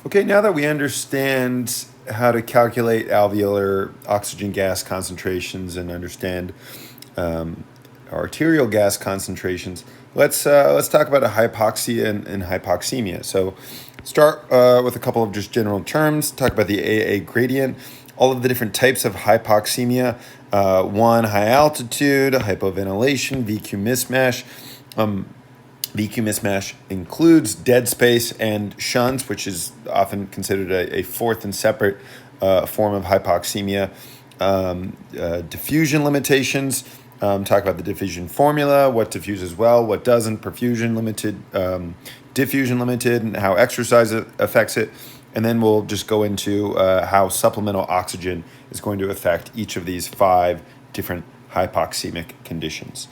Okay, now that we understand how to calculate alveolar oxygen gas concentrations and understand um, arterial gas concentrations, let's talk about a hypoxia and hypoxemia. So, start with a couple of just general terms. Talk about the AA gradient, all of the different types of hypoxemia. One, high altitude, hypoventilation, VQ mismatch. VQ mismatch includes dead space and shunts, which is often considered a fourth and separate form of hypoxemia. Diffusion limitations. Talk about the diffusion formula, what diffuses well, what doesn't, perfusion limited, diffusion limited, and how exercise affects it. And then we'll just go into how supplemental oxygen is going to affect each of these 5 different hypoxemic conditions.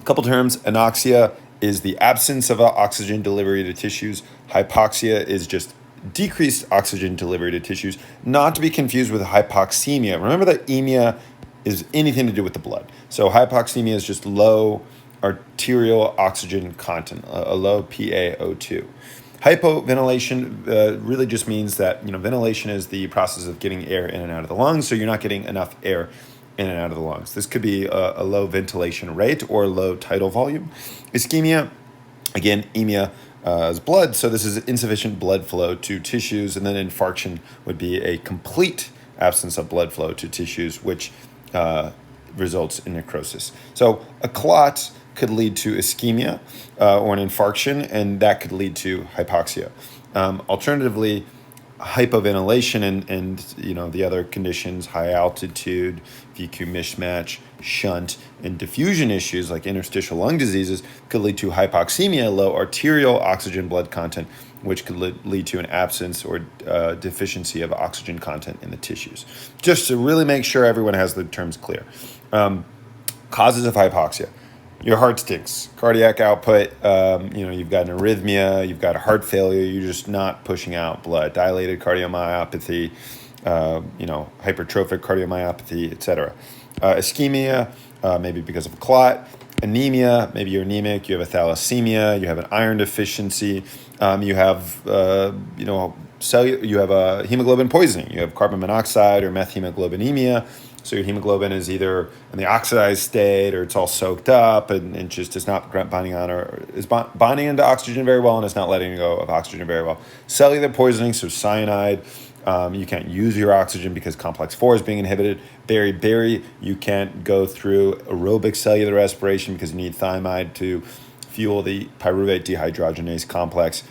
Couple terms. Anoxia is the absence of oxygen delivery to tissues. Hypoxia is just decreased oxygen delivery to tissues, not to be confused with hypoxemia. Remember that emia is anything to do with the blood. So hypoxemia is just low arterial oxygen content, a low PaO2. Hypoventilation really just means that ventilation is the process of getting air in and out of the lungs, so you're not getting enough air in and out of the lungs. This could be a low ventilation rate or low tidal volume. Ischemia, again, emia is blood, so this is insufficient blood flow to tissues, and then infarction would be a complete absence of blood flow to tissues, which results in necrosis. So a clot could lead to ischemia or an infarction, and that could lead to hypoxia. Alternatively, hypoventilation and the other conditions, high altitude, VQ mismatch, shunt, and diffusion issues like interstitial lung diseases could lead to hypoxemia, low arterial oxygen blood content, which could lead to an absence or deficiency of oxygen content in the tissues. Just to really make sure everyone has the terms clear. Causes of hypoxia. Your heart stinks, cardiac output, you've got an arrhythmia, you've got a heart failure, you're just not pushing out blood, dilated cardiomyopathy, hypertrophic cardiomyopathy, etc. Ischemia, maybe because of a clot. Anemia, maybe you're anemic, you have a thalassemia, you have an iron deficiency, you have, you have a hemoglobin poisoning, you have carbon monoxide or methemoglobinemia. So your hemoglobin is either in the oxidized state or it's all soaked up and just is not binding on or is binding into oxygen very well and is not letting go of oxygen very well. Cellular poisoning, so cyanide, you can't use your oxygen because complex 4 is being inhibited. Beriberi, you can't go through aerobic cellular respiration because you need thiamide to fuel the pyruvate dehydrogenase complex.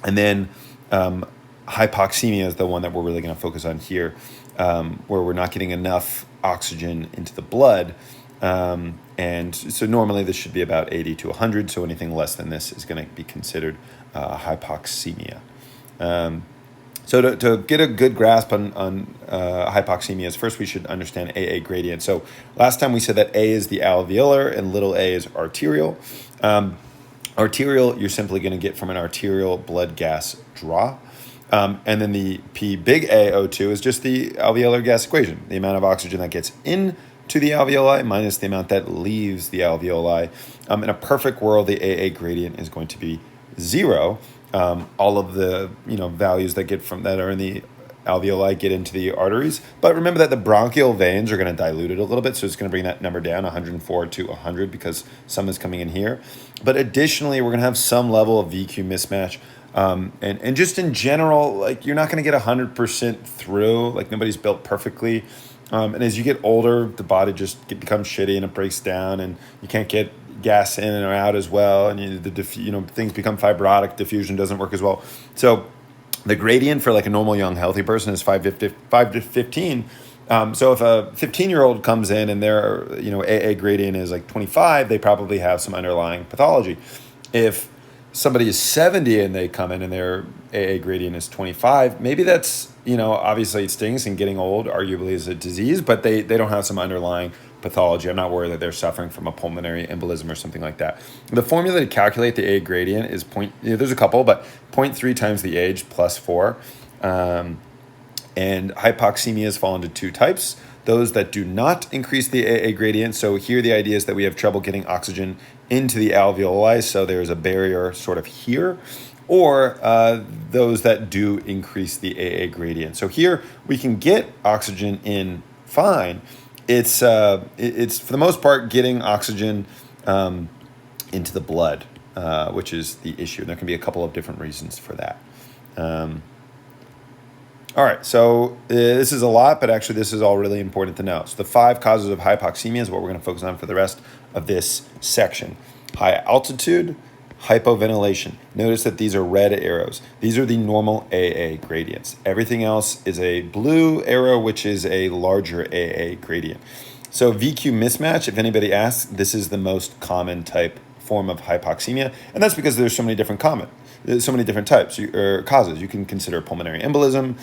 And then hypoxemia is the one that we're really going to focus on here, where we're not getting enough oxygen into the blood. And so normally this should be about 80 to 100. So anything less than this is going to be considered hypoxemia. So to get a good grasp on hypoxemias, first we should understand AA gradient. So last time we said that A is the alveolar and little a is arterial. Arterial, you're simply going to get from an arterial blood gas draw. And then the P big AO2 is just the alveolar gas equation, the amount of oxygen that gets into the alveoli minus the amount that leaves the alveoli. In a perfect world, the AA gradient is going to be 0. All of the values that are in the alveoli get into the arteries. But remember that the bronchial veins are going to dilute it a little bit, so it's going to bring that number down 104 to 100 because some is coming in here. But additionally, we're going to have some level of VQ mismatch. And just in general, like you're not going to get 100% through, like nobody's built perfectly. And as you get older, the body just becomes shitty and it breaks down and you can't get gas in and out as well. And things become fibrotic, diffusion doesn't work as well. So the gradient for like a normal young healthy person is 5 to 15. So if a 15-year-old comes in and their AA gradient is like 25, they probably have some underlying pathology. If somebody is 70 and they come in and their AA gradient is 25, maybe that's, obviously it stings and getting old arguably is a disease, but they don't have some underlying pathology. I'm not worried that they're suffering from a pulmonary embolism or something like that. The formula to calculate the AA gradient is there's a couple, but 0.3 times the age plus 4. And hypoxemias fall into 2 types. Those that do not increase the AA gradient. So here the idea is that we have trouble getting oxygen into the alveoli, so there's a barrier sort of here. or those that do increase the AA gradient. So here we can get oxygen in fine. It's for the most part getting oxygen into the blood, which is the issue. And there can be a couple of different reasons for that. All right, so this is a lot, but actually this is all really important to know. So the 5 causes of hypoxemia is what we're going to focus on for the rest of this section. High altitude, hypoventilation. Notice that these are red arrows. These are the normal AA gradients. Everything else is a blue arrow, which is a larger AA gradient. So VQ mismatch, if anybody asks, this is the most common type form of hypoxemia, and that's because there's so many different types or causes. You can consider pulmonary embolism,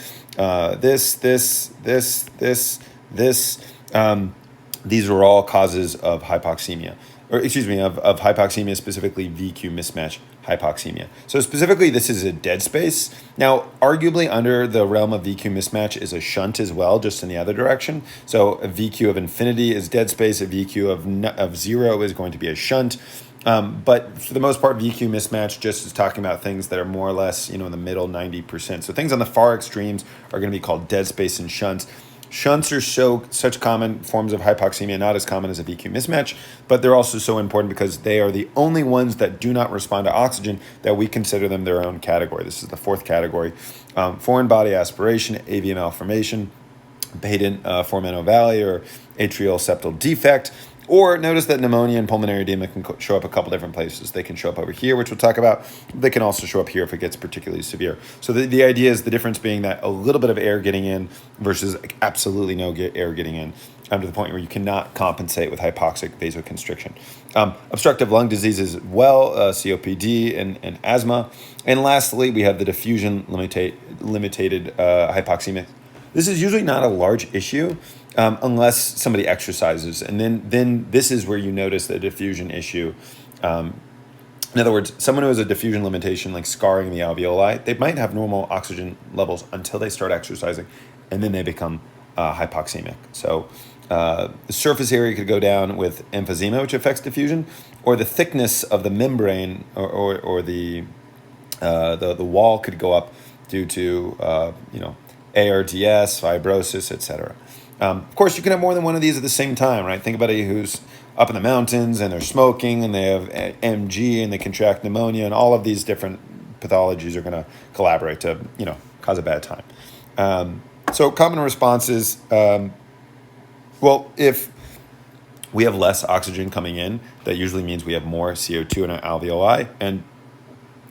these are all causes of hypoxemia, of hypoxemia, specifically VQ mismatch hypoxemia. So specifically, this is a dead space. Now, arguably under the realm of VQ mismatch is a shunt as well, just in the other direction. So a VQ of infinity is dead space, a VQ of 0 is going to be a shunt. But for the most part, VQ mismatch just is talking about things that are more or less, in the middle 90%. So things on the far extremes are going to be called dead space and shunts. Shunts are such common forms of hypoxemia, not as common as a VQ mismatch, but they're also so important because they are the only ones that do not respond to oxygen that we consider them their own category. This is the 4th category. Foreign body aspiration, AV malformation, patent foraminovalia or atrial septal defect. Or notice that pneumonia and pulmonary edema can show up a couple different places. They can show up over here, which we'll talk about. They can also show up here if it gets particularly severe. So the idea is the difference being that a little bit of air getting in versus absolutely no air getting in, to the point where you cannot compensate with hypoxic vasoconstriction. Obstructive lung disease as well, COPD and asthma. And lastly, we have the diffusion limited hypoxemia. This is usually not a large issue unless somebody exercises. And then this is where you notice the diffusion issue. In other words, someone who has a diffusion limitation, like scarring the alveoli, they might have normal oxygen levels until they start exercising, and then they become hypoxemic. So the surface area could go down with emphysema, which affects diffusion, or the thickness of the membrane or the wall could go up due to ARDS, fibrosis, etc. Of course, you can have more than one of these at the same time, right? Think about anybody who's up in the mountains and they're smoking and they have MG and they contract pneumonia, and all of these different pathologies are going to collaborate to, cause a bad time. So common responses, if we have less oxygen coming in, that usually means we have more CO2 in our alveoli. And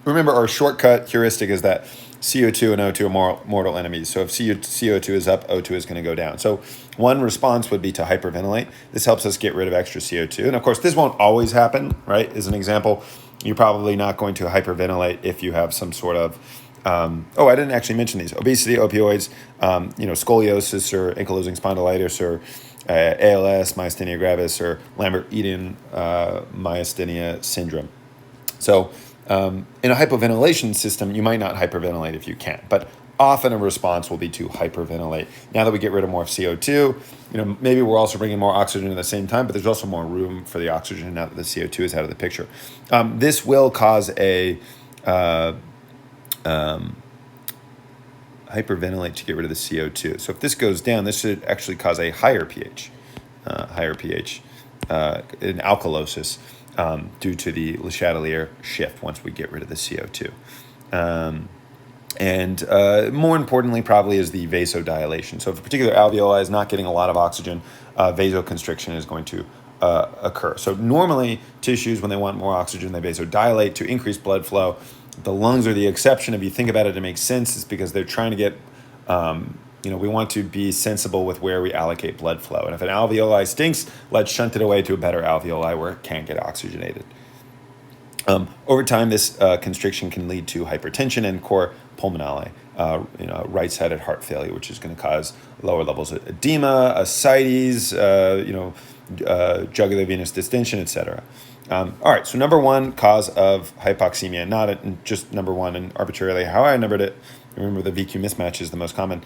remember, our shortcut heuristic is that CO2 and O2 are mortal enemies. So if CO2 is up, O2 is going to go down. So one response would be to hyperventilate. This helps us get rid of extra CO2. And of course, this won't always happen, right? As an example, you're probably not going to hyperventilate if you have some sort of, I didn't actually mention these. Obesity, opioids, scoliosis or ankylosing spondylitis or ALS, myasthenia gravis, or Lambert-Eaton myasthenia syndrome. So in a hypoventilation system, you might not hyperventilate if you can't, but often a response will be to hyperventilate. Now that we get rid of more CO2, maybe we're also bringing more oxygen at the same time, but there's also more room for the oxygen now that the CO2 is out of the picture. This will cause a hyperventilate to get rid of the CO2. So if this goes down, this should actually cause a higher pH, in alkalosis. Due to the Le Chatelier shift once we get rid of the CO2. And more importantly, probably, is the vasodilation. So if a particular alveoli is not getting a lot of oxygen, vasoconstriction is going to occur. So normally, tissues, when they want more oxygen, they vasodilate to increase blood flow. The lungs are the exception. If you think about it, it makes sense. It's because they're trying to get we want to be sensible with where we allocate blood flow. And if an alveoli stinks, let's shunt it away to a better alveoli where it can't get oxygenated. Over time, this constriction can lead to hypertension and cor pulmonale, right-sided heart failure, which is going to cause lower levels of edema, ascites, jugular venous distension, etc. All right, so number one cause of hypoxemia, not just number one and arbitrarily how I numbered it. Remember, the VQ mismatch is the most common.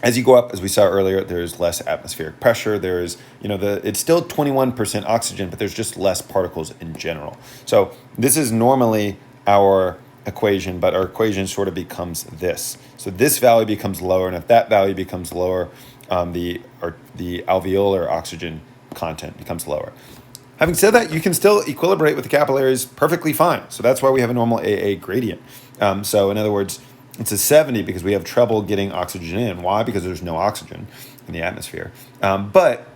As you go up, as we saw earlier, there's less atmospheric pressure. There's, it's still 21% oxygen, but there's just less particles in general. So this is normally our equation, but our equation sort of becomes this. So this value becomes lower, and if that value becomes lower, the alveolar oxygen content becomes lower. Having said that, you can still equilibrate with the capillaries perfectly fine. So that's why we have a normal AA gradient. So in other words, it's a 70 because we have trouble getting oxygen in. Why? Because there's no oxygen in the atmosphere. But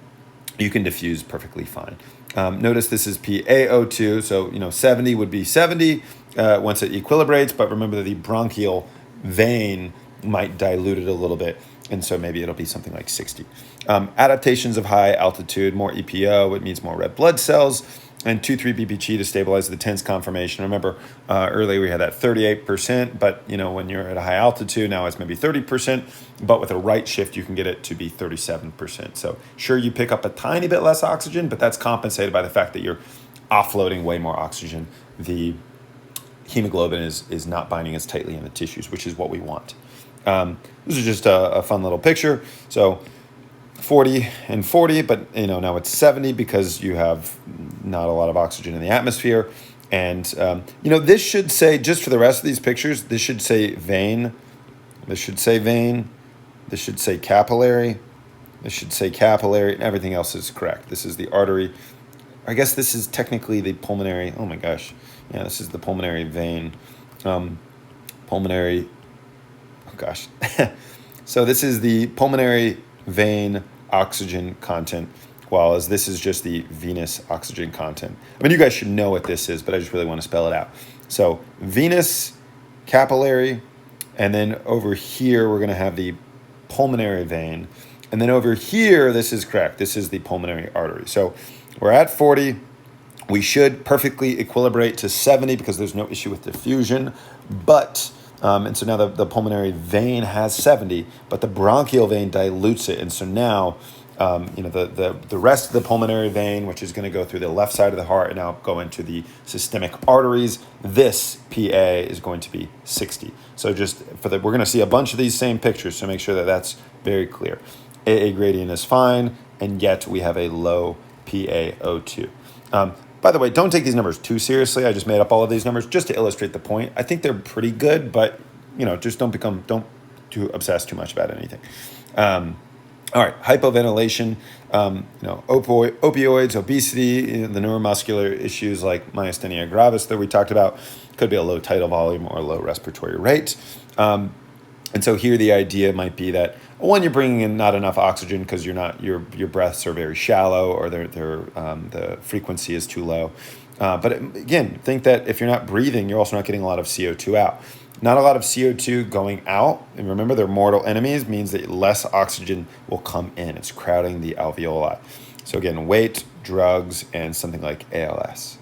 you can diffuse perfectly fine. Notice this is PaO2, so 70 would be 70 once it equilibrates, but remember that the bronchial vein might dilute it a little bit, and so maybe it'll be something like 60. Adaptations of high altitude, more EPO, it means more red blood cells, and 2,3 BPG to stabilize the tense conformation. Remember, earlier we had that 38%, but when you're at a high altitude, now it's maybe 30%, but with a right shift, you can get it to be 37%. So sure, you pick up a tiny bit less oxygen, but that's compensated by the fact that you're offloading way more oxygen. The hemoglobin is not binding as tightly in the tissues, which is what we want. This is just a fun little picture. So 40 and 40, but now it's 70 because you have not a lot of oxygen in the atmosphere. And this should say, just for the rest of these pictures, this should say vein, this should say vein, this should say capillary, this should say capillary, and everything else is correct. This is the artery. I guess this is technically the pulmonary. Oh my gosh. Yeah, this is the pulmonary vein. Pulmonary. Oh gosh. So this is the pulmonary vein oxygen content, while as this is just the venous oxygen content. I mean, you guys should know what this is, but I just really want to spell it out. So venous, capillary, and then over here we're going to have the pulmonary vein. And then over here, this is correct. This is the pulmonary artery. So we're at 40. We should perfectly equilibrate to 70 because there's no issue with diffusion. But and so now the pulmonary vein has 70, but the bronchial vein dilutes it. And so now, the rest of the pulmonary vein, which is going to go through the left side of the heart and now go into the systemic arteries, this PA is going to be 60. So just we're going to see a bunch of these same pictures, so make sure that that's very clear. AA gradient is fine, and yet we have a low PaO2. By the way, don't take these numbers too seriously. I just made up all of these numbers just to illustrate the point. I think they're pretty good, but just don't too obsess too much about anything. All right, hypoventilation, opioids, obesity, the neuromuscular issues like myasthenia gravis that we talked about, could be a low tidal volume or a low respiratory rate. And so here the idea might be that, one, you're bringing in not enough oxygen because your breaths are very shallow, or the frequency is too low. But again, think that if you're not breathing, you're also not getting a lot of CO2 out. Not a lot of CO2 going out, and remember they're mortal enemies, means that less oxygen will come in. It's crowding the alveoli. So again, weight, drugs, and something like ALS.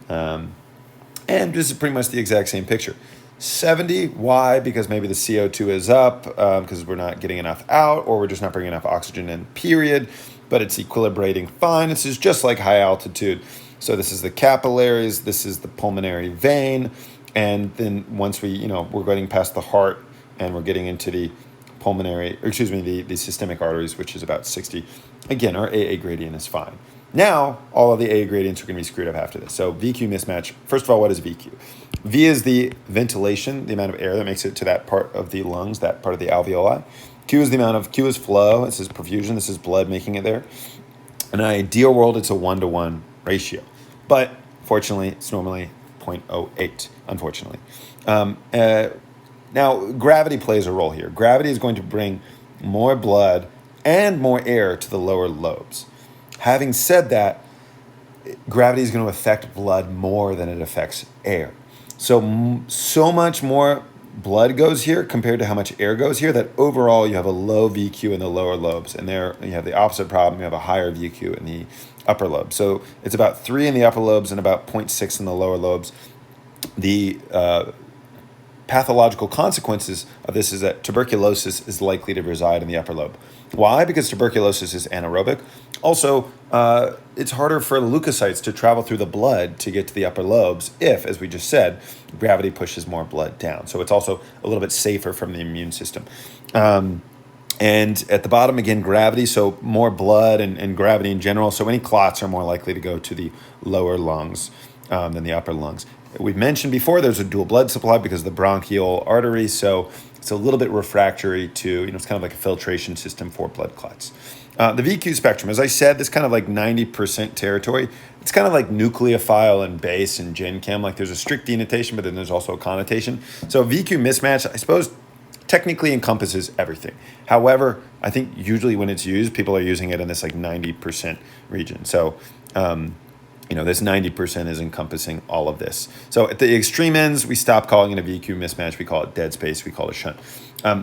And this is pretty much the exact same picture. 70, why? Because maybe the CO2 is up because we're not getting enough out, or we're just not bringing enough oxygen in, period. But it's equilibrating fine. This is just like high altitude. So this is the capillaries, this is the pulmonary vein, and then once we're getting past the heart and we're getting into the the systemic arteries, which is about 60. Again, our AA gradient is fine. Now, all of the AA gradients are going to be screwed up after this. So VQ mismatch. First of all, what is VQ? V is the ventilation, the amount of air that makes it to that part of the lungs, that part of the alveoli. Q is flow. This is perfusion. This is blood making it there. In an ideal world, it's a 1-to-1 ratio. But fortunately, it's normally 0.08, unfortunately. Now, gravity plays a role here. Gravity is going to bring more blood and more air to the lower lobes. Having said that, gravity is going to affect blood more than it affects air. So much more blood goes here compared to how much air goes here that overall you have a low VQ in the lower lobes. And there you have the opposite problem. You have a higher VQ in the upper lobe. So it's about 3 in the upper lobes and about 0.6 in the lower lobes. The pathological consequences of this is that tuberculosis is likely to reside in the upper lobe. Why? Because tuberculosis is anaerobic. Also, it's harder for leukocytes to travel through the blood to get to the upper lobes if, as we just said, gravity pushes more blood down. So it's also a little bit safer from the immune system. And at the bottom, again, gravity, so more blood and gravity in general. So any clots are more likely to go to the lower lungs than the upper lungs. we've mentioned before, there's a dual blood supply because of the bronchial artery, so it's a little bit refractory to, it's kind of like a filtration system for blood clots. The VQ spectrum, as I said, this kind of like 90% territory. It's kind of like nucleophile and base and gen chem. Like there's a strict denotation, but then there's also a connotation. So VQ mismatch, I suppose, technically encompasses everything. However, I think usually when it's used, people are using it in this like 90% region. So, this 90% is encompassing all of this. So at the extreme ends, we stop calling it a VQ mismatch. We call it dead space. We call it a shunt.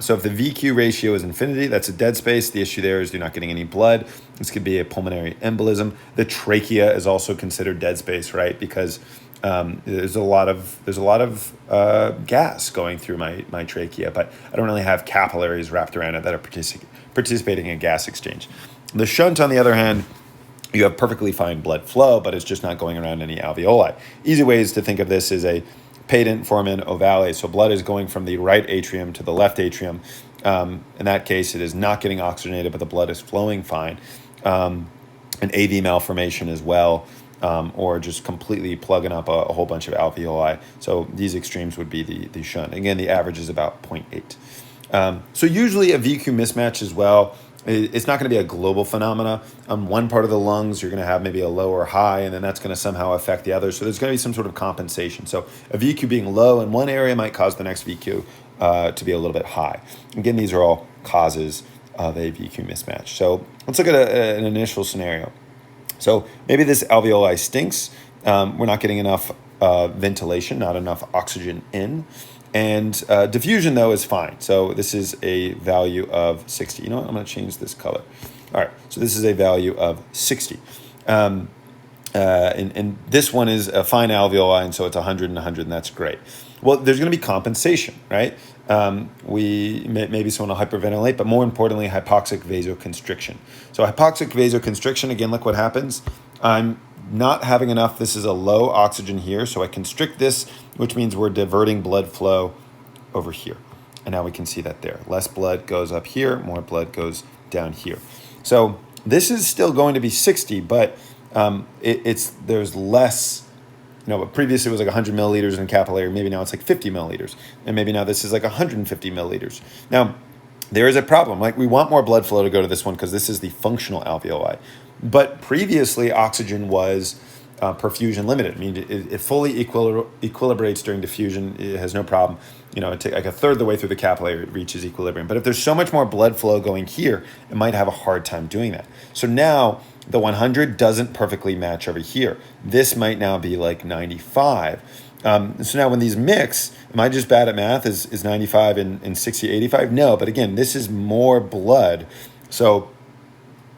So if the VQ ratio is infinity, that's a dead space. The issue there is you're not getting any blood. This could be a pulmonary embolism. The trachea is also considered dead space, right? Because there's a lot of gas going through my trachea, but I don't really have capillaries wrapped around it that are participating in gas exchange. The shunt, on the other hand, you have perfectly fine blood flow, but it's just not going around any alveoli. Easy ways to think of this is a patent foramen ovale. So blood is going from the right atrium to the left atrium. In that case, it is not getting oxygenated, but the blood is flowing fine. An AV malformation as well, or just completely plugging up a whole bunch of alveoli. So these extremes would be the shunt. Again, the average is about 0.8. So usually a VQ mismatch as well, it's not going to be a global phenomena. On one part of the lungs, you're going to have maybe a low or high, and then that's going to somehow affect the other. So there's going to be some sort of compensation. So a VQ being low in one area might cause the next VQ to be a little bit high. Again, these are all causes of a VQ mismatch. So let's look at an initial scenario. So maybe this alveoli stinks. We're not getting enough ventilation, not enough oxygen in. And diffusion, though, is fine. So this is a value of 60. You know what? I'm going to change this color. All right. So this is a value of 60. And this one is a fine alveoli, and so it's 100 and 100, and that's great. Well, there's going to be compensation, right? Maybe someone will hyperventilate, but more importantly, hypoxic vasoconstriction. So hypoxic vasoconstriction, again, look what happens. I'm not having enough. This is a low oxygen here, so I constrict this, which means we're diverting blood flow over here. And now we can see that there. Less blood goes up here, more blood goes down here. So this is still going to be 60, but there's less, but previously it was like 100 milliliters in capillary. Maybe now it's like 50 milliliters. And maybe now this is like 150 milliliters. Now, there is a problem. Like we want more blood flow to go to this one because this is the functional alveoli. But previously, oxygen was perfusion limited. I mean, it fully equilibrates during diffusion. It has no problem. It takes like a third of the way through the capillary, it reaches equilibrium. But if there's so much more blood flow going here, it might have a hard time doing that. So now the 100 doesn't perfectly match over here. This might now be like 95. So now when these mix, am I just bad at math? Is 95 and 60, 85? No, but again, this is more blood. So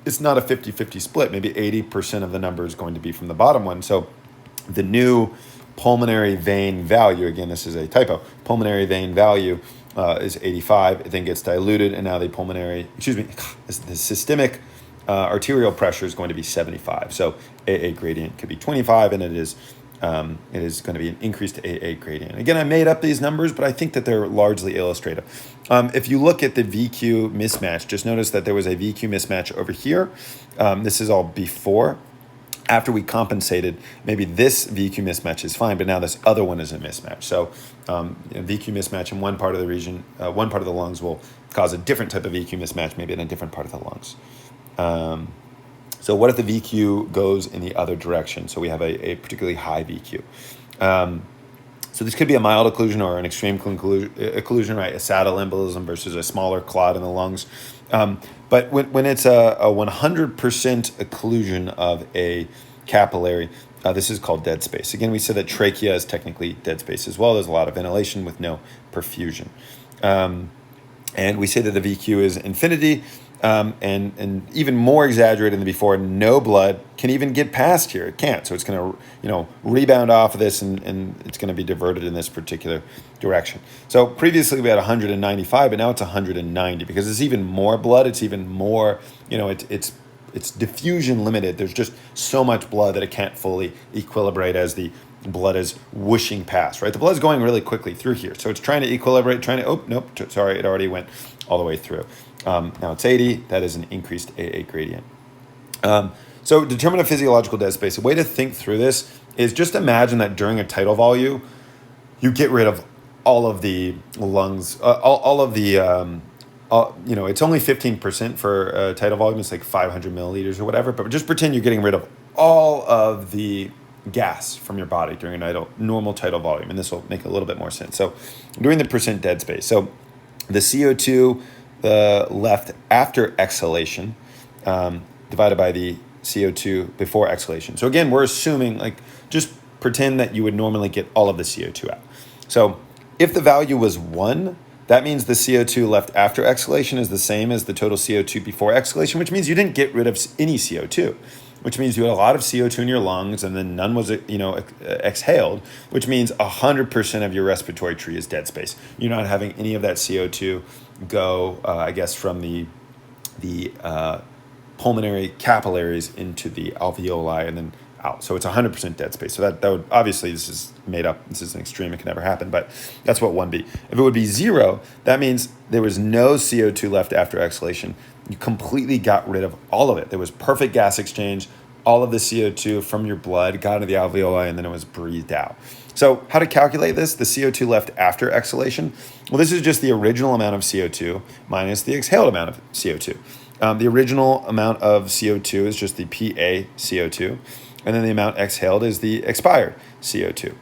it's not a 50-50 split. Maybe 80% of the number is going to be from the bottom one. So the new pulmonary vein value, again, this is a typo, pulmonary vein value is 85. It then gets diluted, and now the systemic arterial pressure is going to be 75. So AA gradient could be 25, and it is going to be an increased AA gradient. Again, I made up these numbers, but I think that they're largely illustrative. If you look at the VQ mismatch, just notice that there was a VQ mismatch over here. This is all before. After we compensated, maybe this VQ mismatch is fine, but now this other one is a mismatch. So VQ mismatch in one part of the region, one part of the lungs will cause a different type of VQ mismatch, maybe in a different part of the lungs. So what if the VQ goes in the other direction? So we have a particularly high VQ. So this could be a mild occlusion or an extreme occlusion, right? A saddle embolism versus a smaller clot in the lungs. But when it's a 100% occlusion of a capillary, this is called dead space. Again, we said that trachea is technically dead space as well. There's a lot of ventilation with no perfusion. And we say that the VQ is infinity. And even more exaggerated than before, no blood can even get past here. It can't. So it's going to, rebound off of this, and it's going to be diverted in this particular direction. So previously we had 195, but now it's 190 because it's even more blood. It's even more, it's diffusion limited. There's just so much blood that it can't fully equilibrate as the blood is whooshing past, right? The blood's going really quickly through here. So it's trying to equilibrate, it already went all the way through. Now it's 80. That is an increased AA gradient. So determine a physiological dead space. A way to think through this is just imagine that during a tidal volume, you get rid of all of the lungs, all of the, it's only 15% for tidal volume. It's like 500 milliliters or whatever. But just pretend you're getting rid of all of the gas from your body during a normal tidal volume. And this will make a little bit more sense. So doing the percent dead space. So the CO2 left after exhalation divided by the CO2 before exhalation. So again, we're assuming, like, just pretend that you would normally get all of the CO2 out. So if the value was 1, that means the CO2 left after exhalation is the same as the total CO2 before exhalation, which means you didn't get rid of any CO2, which means you had a lot of CO2 in your lungs and then none was, exhaled, which means 100% of your respiratory tree is dead space. You're not having any of that CO2 go, from the pulmonary capillaries into the alveoli and then out. So it's 100% dead space. So that would, obviously, this is made up. This is an extreme. It can never happen, but that's what 1 be. If it would be 0, that means there was no CO2 left after exhalation. You completely got rid of all of it. There was perfect gas exchange. All of the CO2 from your blood got into the alveoli and then it was breathed out. So how to calculate this? The CO2 left after exhalation. Well, this is just the original amount of CO2 minus the exhaled amount of CO2. The original amount of CO2 is just the PA CO2. And then the amount exhaled is the expired CO2.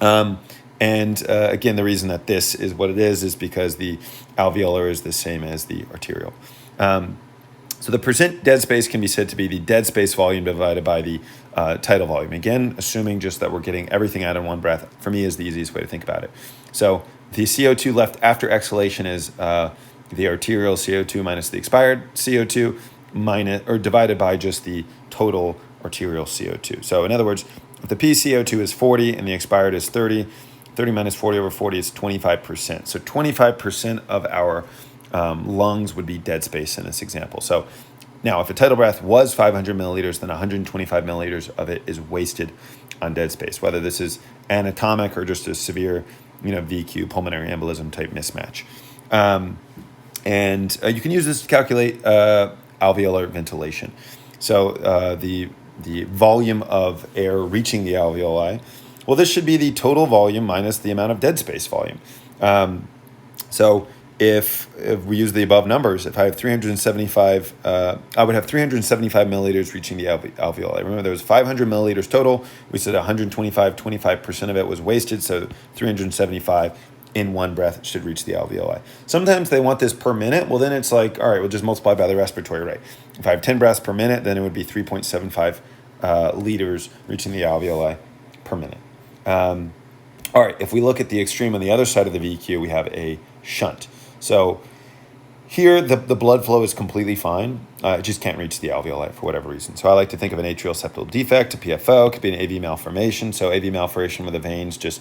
Again, the reason that this is what it is because the alveolar is the same as the arterial. So the percent dead space can be said to be the dead space volume divided by the tidal volume. Again, assuming just that we're getting everything out in one breath, for me, is the easiest way to think about it. So the CO2 left after exhalation is the arterial CO2 minus the expired CO2 divided by just the total arterial CO2. So in other words, if the PCO2 is 40 and the expired is 30, 30 minus 40 over 40 is 25%. So 25% of our lungs would be dead space in this example. So now if a tidal breath was 500 milliliters, then 125 milliliters of it is wasted on dead space, whether this is anatomic or just a severe, VQ, pulmonary embolism type mismatch. You can use this to calculate alveolar ventilation. So the volume of air reaching the alveoli, well, this should be the total volume minus the amount of dead space volume. So if we use the above numbers, if I have 375, I would have 375 milliliters reaching the alveoli. Remember, there was 500 milliliters total. We said 25% of it was wasted, so 375 in one breath should reach the alveoli. Sometimes they want this per minute. Well, then it's like, all right, we'll just multiply by the respiratory rate. If I have 10 breaths per minute, then it would be 3.75 liters reaching the alveoli per minute. All right, if we look at the extreme on the other side of the VQ, we have a shunt. So here, the blood flow is completely fine. It just can't reach the alveoli for whatever reason. So I like to think of an atrial septal defect, a PFO. It could be an AV malformation. So AV malformation where the veins just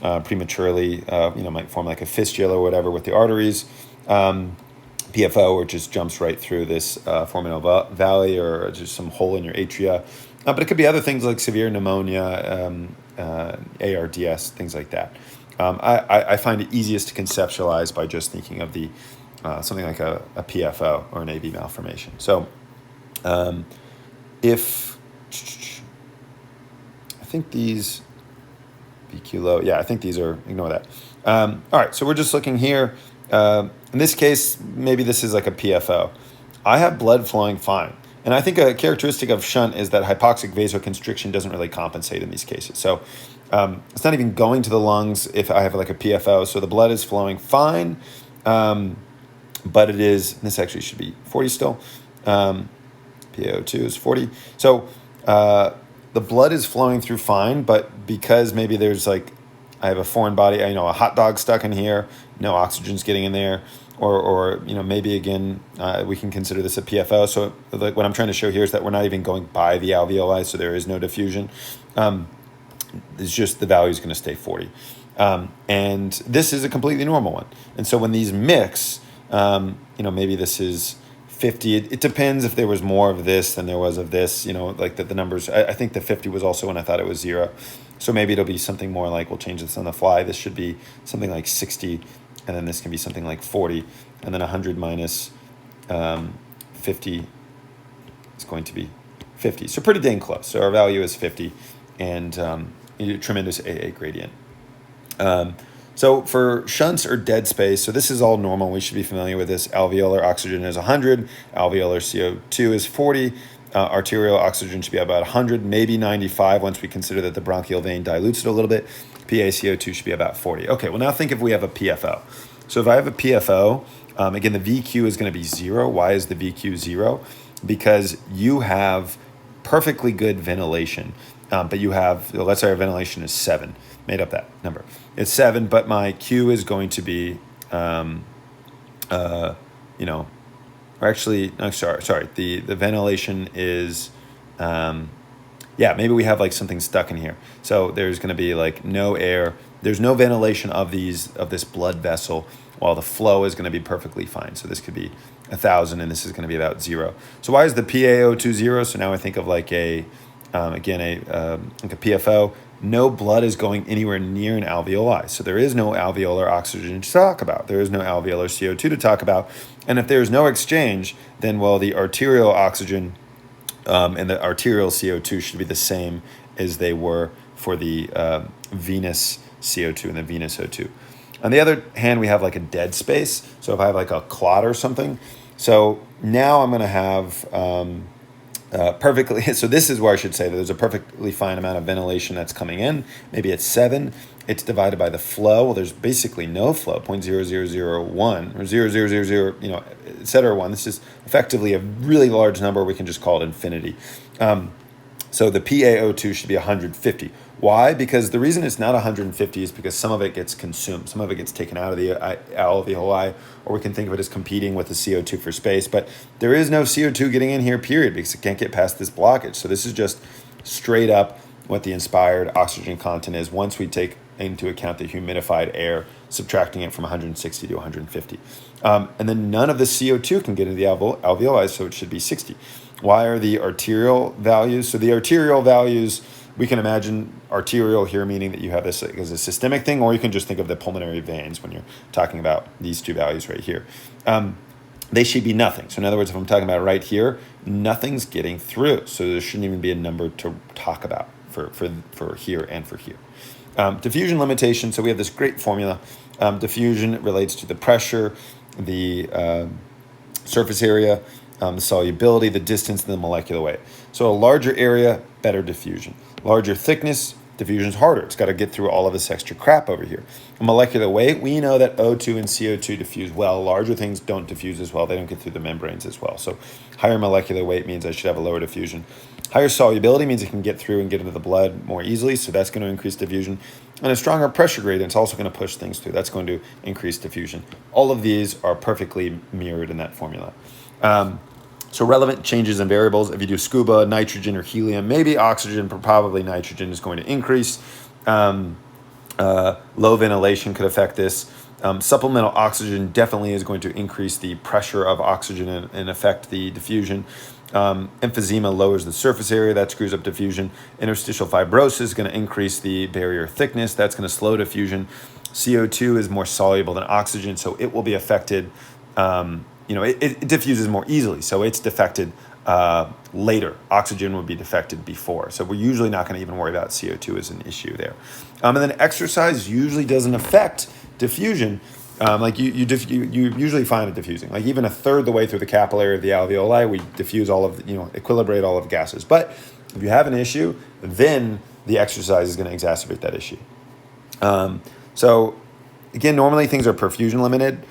prematurely, might form like a fistula or whatever with the arteries. PFO, which just jumps right through this foraminal valley or just some hole in your atria. But it could be other things like severe pneumonia, ARDS, things like that. I find it easiest to conceptualize by just thinking of the something like a PFO or an AV malformation. So if I think these VQ low, I think these are, ignore that. All right, so we're just looking here. In this case, maybe this is like a PFO. I have blood flowing fine. And I think a characteristic of shunt is that hypoxic vasoconstriction doesn't really compensate in these cases. So it's not even going to the lungs if I have like a PFO. So the blood is flowing fine, but it is, this actually should be 40 still. PaO2 is 40. So the blood is flowing through fine, but because maybe there's like, I have a foreign body, a hot dog stuck in here, no oxygen's getting in there. Or maybe again, we can consider this a PFO. So like what I'm trying to show here is that we're not even going by the alveoli, so there is no diffusion. It's just the value is going to stay 40. And this is a completely normal one. And so when these mix, maybe this is 50. It depends if there was more of this than there was of this, like the numbers. I think the 50 was also when I thought it was 0. So maybe it'll be something more like, we'll change this on the fly. This should be something like 60. And then this can be something like 40, and then 100 minus 50 is going to be 50. So pretty dang close. So our value is 50, and tremendous AA gradient. So for shunts or dead space, so this is all normal. We should be familiar with this. Alveolar oxygen is 100. Alveolar CO2 is 40. Arterial oxygen should be about 100, maybe 95 once we consider that the bronchial vein dilutes it a little bit. PaCO2 should be about 40. Okay, well now think if we have a PFO. So if I have a PFO, again, the VQ is going to be 0. Why is the VQ 0? Because you have perfectly good ventilation, but you have, let's say our ventilation is 7. Made up that number. It's 7, but my Q is going to be, or actually, no, sorry. The ventilation is, maybe we have like something stuck in here. So there's going to be like no air. There's no ventilation of this blood vessel, while the flow is going to be perfectly fine. So this could be 1,000, and this is going to be about 0. So why is the PaO2 0? So now I think of like like a PFO. No blood is going anywhere near an alveoli. So there is no alveolar oxygen to talk about. There is no alveolar CO2 to talk about. And if there's no exchange, then, well, the arterial oxygen and the arterial CO2 should be the same as they were for the venous CO2 and the venous O2. On the other hand, we have like a dead space. So if I have like a clot or something, so now I'm going to have perfectly, so this is where I should say that there's a perfectly fine amount of ventilation that's coming in. Maybe it's 7. It's divided by the flow. Well, there's basically no flow, 0.0001 or 0.0000, et cetera, 1. This is effectively a really large number. We can just call it infinity. So the PaO2 should be 150. Why? Because the reason it's not 150 is because some of it gets consumed. Some of it gets taken out of the alveoli, or we can think of it as competing with the CO2 for space. But there is no CO2 getting in here, period, because it can't get past this blockage. So this is just straight up what the inspired oxygen content is once we take into account the humidified air, subtracting it from 160 to 150. And then none of the CO2 can get into the alveoli, so it should be 60. Why are the arterial values? So the arterial values, we can imagine arterial here meaning that you have this as a systemic thing, or you can just think of the pulmonary veins when you're talking about these two values right here. They should be nothing. So in other words, if I'm talking about right here, nothing's getting through. So there shouldn't even be a number to talk about for here and for here. Diffusion limitation. So we have this great formula. Diffusion relates to the pressure, the surface area, the solubility, the distance, and the molecular weight. So a larger area, better diffusion. Larger thickness, diffusion is harder. It's got to get through all of this extra crap over here. A molecular weight, we know that O2 and CO2 diffuse well. Larger things don't diffuse as well. They don't get through the membranes as well. So higher molecular weight means I should have a lower diffusion. Higher solubility means it can get through and get into the blood more easily, so that's going to increase diffusion. And a stronger pressure gradient is also going to push things through. That's going to increase diffusion. All of these are perfectly mirrored in that formula. So relevant changes and variables, if you do scuba, nitrogen, or helium, maybe oxygen, but probably nitrogen is going to increase. Low ventilation could affect this. Supplemental oxygen definitely is going to increase the pressure of oxygen and affect the diffusion. Emphysema lowers the surface area, that screws up diffusion. Interstitial fibrosis is going to increase the barrier thickness, that's going to slow diffusion. CO2 is more soluble than oxygen, so it will be affected. It diffuses more easily, so it's defected later. Oxygen would be defected before, so we're usually not going to even worry about CO2 as an issue there. And then exercise usually doesn't affect diffusion. Like you usually find it diffusing. Like even a third the way through the capillary of the alveoli, we diffuse all of equilibrate all of the gases. But if you have an issue, then the exercise is going to exacerbate that issue. So again, normally things are perfusion limited.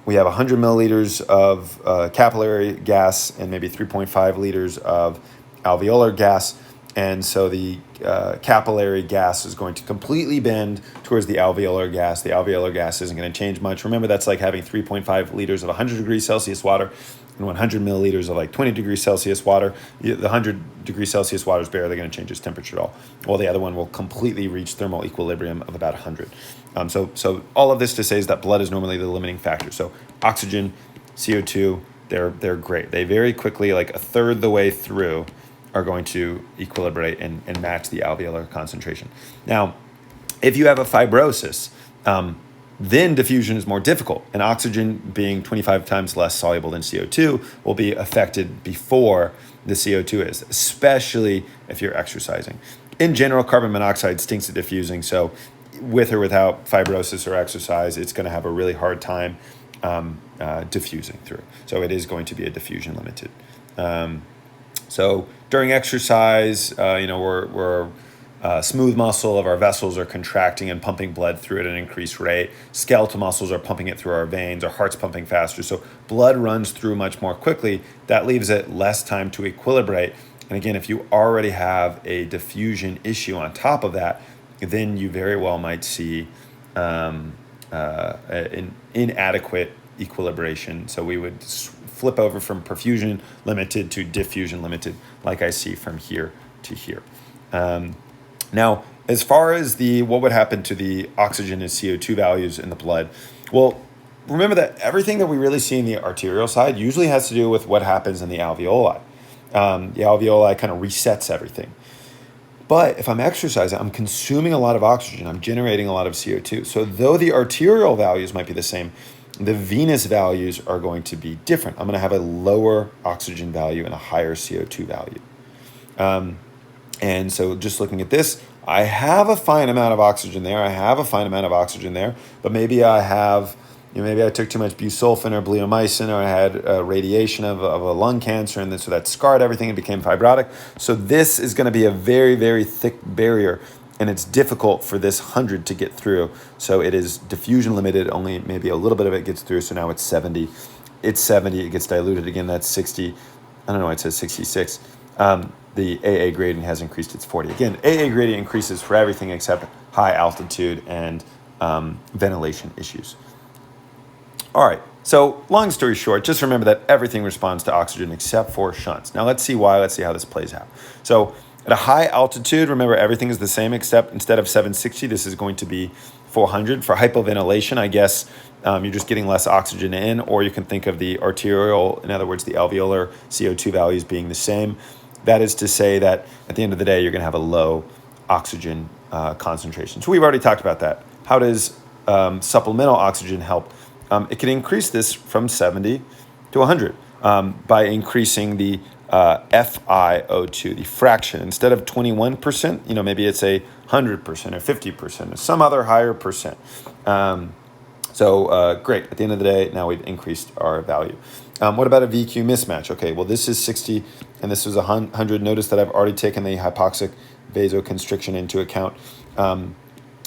We have 100 milliliters of capillary gas and maybe 3.5 liters of alveolar gas. And so the capillary gas is going to completely bend towards the alveolar gas. The alveolar gas isn't going to change much. Remember, that's like having 3.5 liters of 100 degrees Celsius water and 100 milliliters of like 20 degrees Celsius water. The 100 degrees Celsius water is barely going to change its temperature at all, while the other one will completely reach thermal equilibrium of about 100. So all of this to say is that blood is normally the limiting factor. So oxygen, CO2, they're great. They very quickly, like a third the way through, are going to equilibrate and match the alveolar concentration. Now, if you have a fibrosis, then diffusion is more difficult, and oxygen being 25 times less soluble than CO2 will be affected before the CO2 is, especially if you're exercising. In general, carbon monoxide stinks at diffusing, so with or without fibrosis or exercise, it's going to have a really hard time diffusing through. So it is going to be a diffusion limited. So during exercise, we're smooth muscle of our vessels are contracting and pumping blood through at an increased rate. Skeletal muscles are pumping it through our veins. Our heart's pumping faster. So blood runs through much more quickly. That leaves it less time to equilibrate. And again, if you already have a diffusion issue on top of that, then you very well might see an inadequate equilibration. So we would flip over from perfusion limited to diffusion limited, like I see from here to here. Now, as far as what would happen to the oxygen and CO2 values in the blood, well, remember that everything that we really see in the arterial side usually has to do with what happens in the alveoli. The alveoli kind of resets everything. But if I'm exercising, I'm consuming a lot of oxygen, I'm generating a lot of CO2. So though the arterial values might be the same, the venous values are going to be different. I'm going to have a lower oxygen value and a higher CO2 value. And so just looking at this, I have a fine amount of oxygen there. But maybe I have, maybe I took too much busulfan or bleomycin, or I had radiation of a lung cancer, and so that scarred everything and became fibrotic. So this is going to be a very, very thick barrier, and it's difficult for this 100 to get through. So it is diffusion limited, only maybe a little bit of it gets through. So now it's 70. It's 70, it gets diluted again, that's 60. I don't know, it says 66. The AA gradient has increased, it's 40. Again, AA gradient increases for everything except high altitude and ventilation issues. All right, so long story short, just remember that everything responds to oxygen except for shunts. Now let's see why, let's see how this plays out. So at a high altitude, remember everything is the same except instead of 760, this is going to be 400. For hypoventilation, I guess you're just getting less oxygen in, or you can think of the arterial, in other words, the alveolar CO2 values being the same. That is to say that at the end of the day, you're going to have a low oxygen concentration. So we've already talked about that. How does supplemental oxygen help? It can increase this from 70 to 100 by increasing the FiO2, the fraction. Instead of 21%, maybe it's 100% or 50% or some other higher percent. So great. At the end of the day, now we've increased our value. What about a VQ mismatch? Okay, well, this is 60 and this is 100. Notice that I've already taken the hypoxic vasoconstriction into account.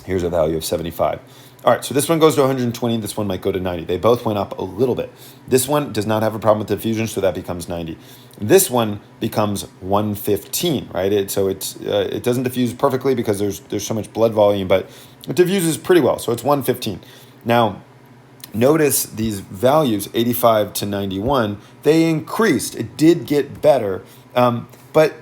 Here's a value of 75. All right, so this one goes to 120. This one might go to 90. They both went up a little bit. This one does not have a problem with diffusion, so that becomes 90. This one becomes 115, right? It doesn't diffuse perfectly because there's so much blood volume, but it diffuses pretty well, so it's 115. Now, notice these values, 85 to 91, they increased. It did get better, but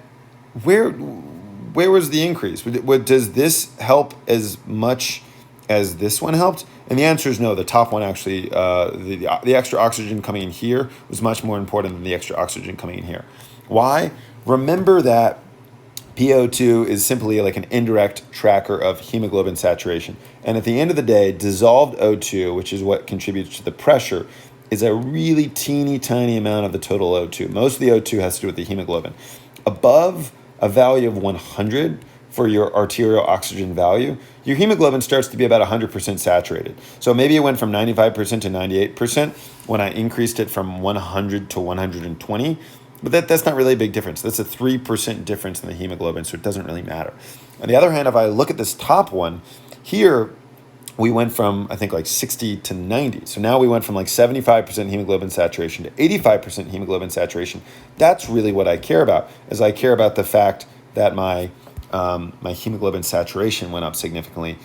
where was the increase? Does this help as much as this one helped? And the answer is no. The top one actually, the extra oxygen coming in here was much more important than the extra oxygen coming in here. Why? Remember that PO2 is simply like an indirect tracker of hemoglobin saturation. And at the end of the day, dissolved O2, which is what contributes to the pressure, is a really teeny tiny amount of the total O2. Most of the O2 has to do with the hemoglobin. Above a value of 100 for your arterial oxygen value, your hemoglobin starts to be about 100% saturated. So maybe it went from 95% to 98% when I increased it from 100 to 120. But that's not really a big difference. That's a 3% difference in the hemoglobin, so it doesn't really matter. On the other hand, if I look at this top one, here we went from, I think, like 60 to 90. So now we went from like 75% hemoglobin saturation to 85% hemoglobin saturation. That's really what I care about, is I care about the fact that my hemoglobin saturation went up significantly.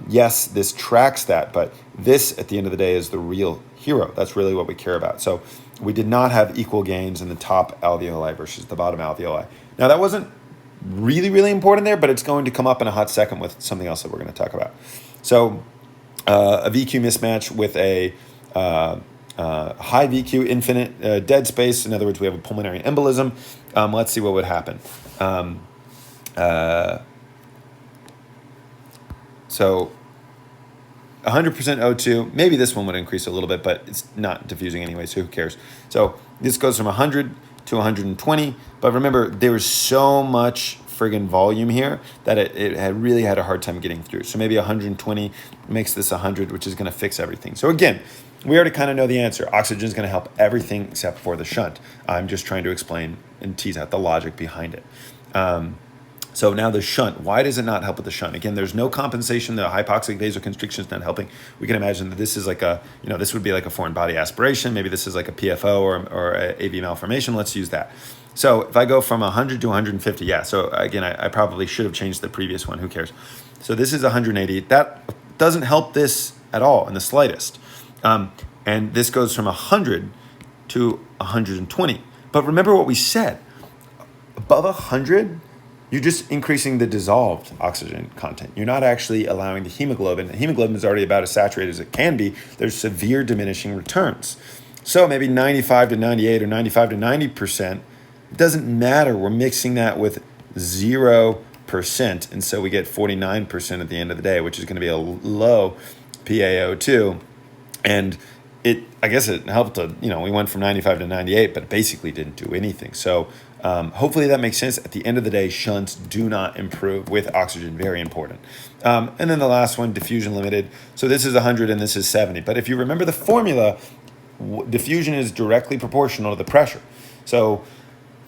Yes, this tracks that, but this, at the end of the day, is the real hero. That's really what we care about. So we did not have equal gains in the top alveoli versus the bottom alveoli. Now, that wasn't really, really important there, but it's going to come up in a hot second with something else that we're going to talk about. So a VQ mismatch with a high VQ, infinite dead space. In other words, we have a pulmonary embolism. Let's see what would happen. So 100% O2, maybe this one would increase a little bit, but it's not diffusing anyway, so who cares? So this goes from 100 to 120, but remember, there was so much friggin' volume here that it had really had a hard time getting through. So maybe 120 makes this 100, which is going to fix everything. So again, we already kind of know the answer. Oxygen is going to help everything except for the shunt. I'm just trying to explain and tease out the logic behind it. So now the shunt, why does it not help with the shunt? Again, there's no compensation. The hypoxic vasoconstriction is not helping. We can imagine that this is like this would be like a foreign body aspiration. Maybe this is like a PFO or a AV malformation. Let's use that. So if I go from 100 to 150, yeah. So again, I probably should have changed the previous one. Who cares? So this is 180. That doesn't help this at all in the slightest. And this goes from 100 to 120. But remember what we said. Above 100, you're just increasing the dissolved oxygen content. You're not actually allowing the hemoglobin. The hemoglobin is already about as saturated as it can be. There's severe diminishing returns. So maybe 95 to 98 or 95 to 90%. It doesn't matter. We're mixing that with 0%. And so we get 49% at the end of the day, which is going to be a low PaO2. And I guess it helped to, we went from 95 to 98, but it basically didn't do anything. So hopefully that makes sense. At the end of the day, shunts do not improve with oxygen. Very important. And then the last one, diffusion limited. So this is 100 and this is 70. But if you remember the formula, diffusion is directly proportional to the pressure. So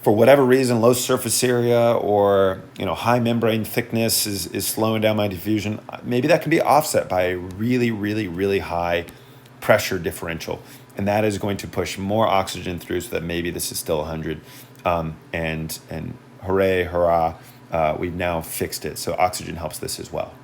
for whatever reason, low surface area or high membrane thickness is slowing down my diffusion, maybe that can be offset by a really, really, really high pressure differential. And that is going to push more oxygen through so that maybe this is still 100. And hooray, hurrah, we've now fixed it. So oxygen helps this as well.